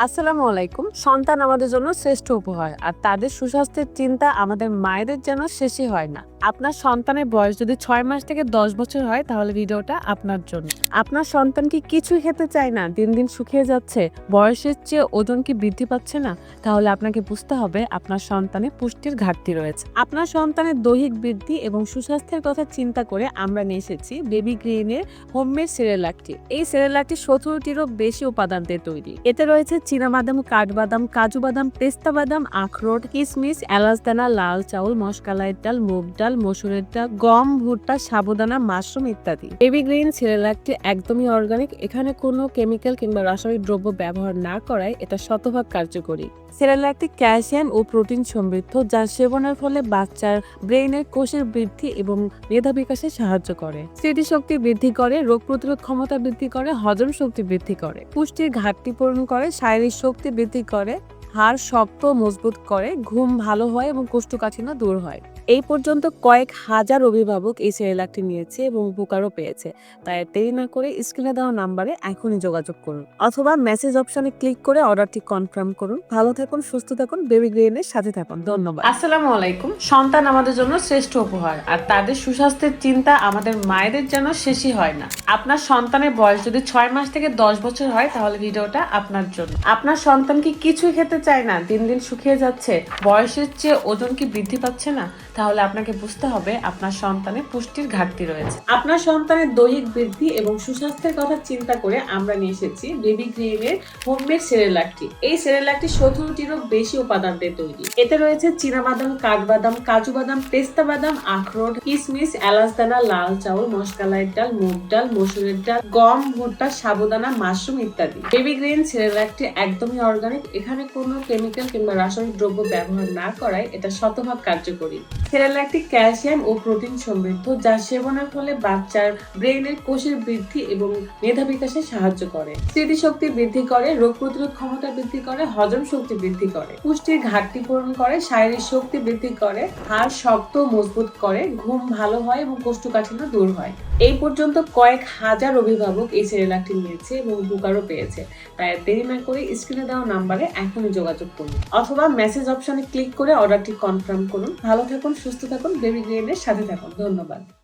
আসসালামু আলাইকুম। সন্তান আমাদের জন্য শ্রেষ্ঠ উপহার আর তাদের সুস্বাস্থ্যের চিন্তা আমাদের মায়েদের যেন শেষই হয় না। আপনার সন্তানের বয়স যদি ৬ মাস থেকে ১০ বছর হয় তাহলে ভিডিওটা আপনার জন্য। আপনার সন্তান কি কিছুই খেতে চায় না, দিন দিন শুকিয়ে যাচ্ছে, বয়সের চেয়ে ওজন কি বৃদ্ধি পাচ্ছে না, তাহলে আপনাকে বুঝতে হবে আপনার সন্তানের পুষ্টির ঘাটতি রয়েছে। আপনার সন্তানের দৈহিক বৃদ্ধি এবং সুস্বাস্থ্যের কথা চিন্তা করে আমরা নিয়ে এসেছি বেবি গ্রিনের হোমমেড সেরেলাকটি। এই সেরেলাকটি ১৭টিরও বেশি উপাদান দিয়ে তৈরি। এতে রয়েছে চীনাবাদাম, কাঠবাদাম, কাজু বাদাম, পেস্তা বাদাম, আখরোট, কিশমিশ, এলাচদানা, লাল চাউল, মশকালাইয়ের ডাল, মুগ ডাল, মসুরের ডাল, গম, ভুট্টা, সাবুদানা, মাশরুম ইত্যাদি। বেবি গ্রিন সেরেলাকটি একদমই অর্গানিক। এখানে কোনো কেমিক্যাল কিংবা রাসায়নিক দ্রব্য ব্যবহার না করায় এটা শতভাগ কার্যকরী। সেরেলাকটি ক্যালসিয়াম ও প্রোটিন সমৃদ্ধ, যা সেবনের ফলে বাচ্চার ব্রেইনের কোষের বৃদ্ধি এবং মেধা বিকাশে সাহায্য করে, স্মৃতিশক্তি বৃদ্ধি করে, রোগ প্রতিরোধ ক্ষমতা বৃদ্ধি করে, হজম শক্তি বৃদ্ধি করে, পুষ্টির ঘাটতি পূরণ করে, শারীরিক শক্তি বৃদ্ধি করে, হাড় শক্ত ও মজবুত করে, ঘুম ভালো হয় এবং কোষ্ঠকাঠিন্য দূর হয়। এই পর্যন্ত কয়েক হাজার অভিভাবক এই সেরেলাকটি নিয়েছে এবং উপকারও পেয়েছে। তাই দেরি না করে স্ক্রিনে দেওয়া নাম্বারে এখনই যোগাযোগ করুন অথবা মেসেজ অপশনে ক্লিক করে অর্ডারটি কনফার্ম করুন। ভালো থাকুন, সুস্থ থাকুন, বেবি গ্রেনের সাথে থাকুন। ধন্যবাদ। আসসালামু আলাইকুম। সন্তান আমাদের জন্য শ্রেষ্ঠ উপহার আর তাদের সুস্বাস্থ্যের চিন্তা আমাদের মায়েদের যেন শেষই হয় না। আপনার সন্তানের বয়স যদি ৬ মাস থেকে ১০ বছর হয় তাহলে ভিডিওটা আপনার জন্য। আপনার সন্তান কি কিছুই খেতে চায় না, দিন দিন শুকিয়ে যাচ্ছে, বয়সের চেয়ে ওজন কি বৃদ্ধি পাচ্ছে না, তাহলে আপনাকে বুঝতে হবে আপনার সন্তানের পুষ্টির ঘাটতি রয়েছে। আপনার সন্তানের দৈহিক বৃদ্ধি এবং সুস্বাস্থ্যের কথা চিন্তা করে আমরা নিয়ে এসেছি বেবি গ্রিনের হোমমেড সেরেলাকটি। এই সেরেলাকটি ১৭টিরও বেশি উপাদান দিয়ে তৈরি। এতে রয়েছে চীনাবাদাম, কাঠবাদাম, কাজু বাদাম, পেস্তা বাদাম, আখরোট, কিশমিশ, এলাচদানা, লাল চাউল, মশকালাইয়ের ডাল, মুগ ডাল, মসুরের ডাল, গম, ভুট্টা, সাবুদানা, মাশরুম ইত্যাদি। বেবি গ্রিন সেরেলাকটি একদমই অর্গানিক। এখানে কোনো কেমিক্যাল কিংবা রাসায়নিক দ্রব্য ব্যবহার না করায় এটা শতভাগ কার্যকরী। সেরেলাকটি ক্যালসিয়াম ও প্রোটিন সমৃদ্ধ, যা সেবনের ফলে বাচ্চার ব্রেইনের কোষের বৃদ্ধি এবং মেধা বিকাশে সাহায্য করে, স্মৃতিশক্তি বৃদ্ধি করে, রোগ প্রতিরোধ ক্ষমতা বৃদ্ধি করে, হজম শক্তি বৃদ্ধি করে, পুষ্টির ঘাটতি পূরণ করে, শারীরিক শক্তি বৃদ্ধি করে, হাড় শক্ত ও মজবুত করে, ঘুম ভালো হয় এবং কোষ্ঠকাঠিন্য দূর হয়। এই পর্যন্ত কয়েক হাজার অভিভাবক এই সেরেলাকটি নিয়েছে এবং উপকারও পেয়েছে। তাই দেরি না করে স্ক্রিনে দেওয়া নাম্বারে এখনই যোগাযোগ করুন অথবা মেসেজ অপশনে ক্লিক করে অর্ডারটি কনফার্ম করুন। ভালো থাকুন, সুস্থ থাকুন, বেবি গ্রেনের সাথে থাকুন। ধন্যবাদ।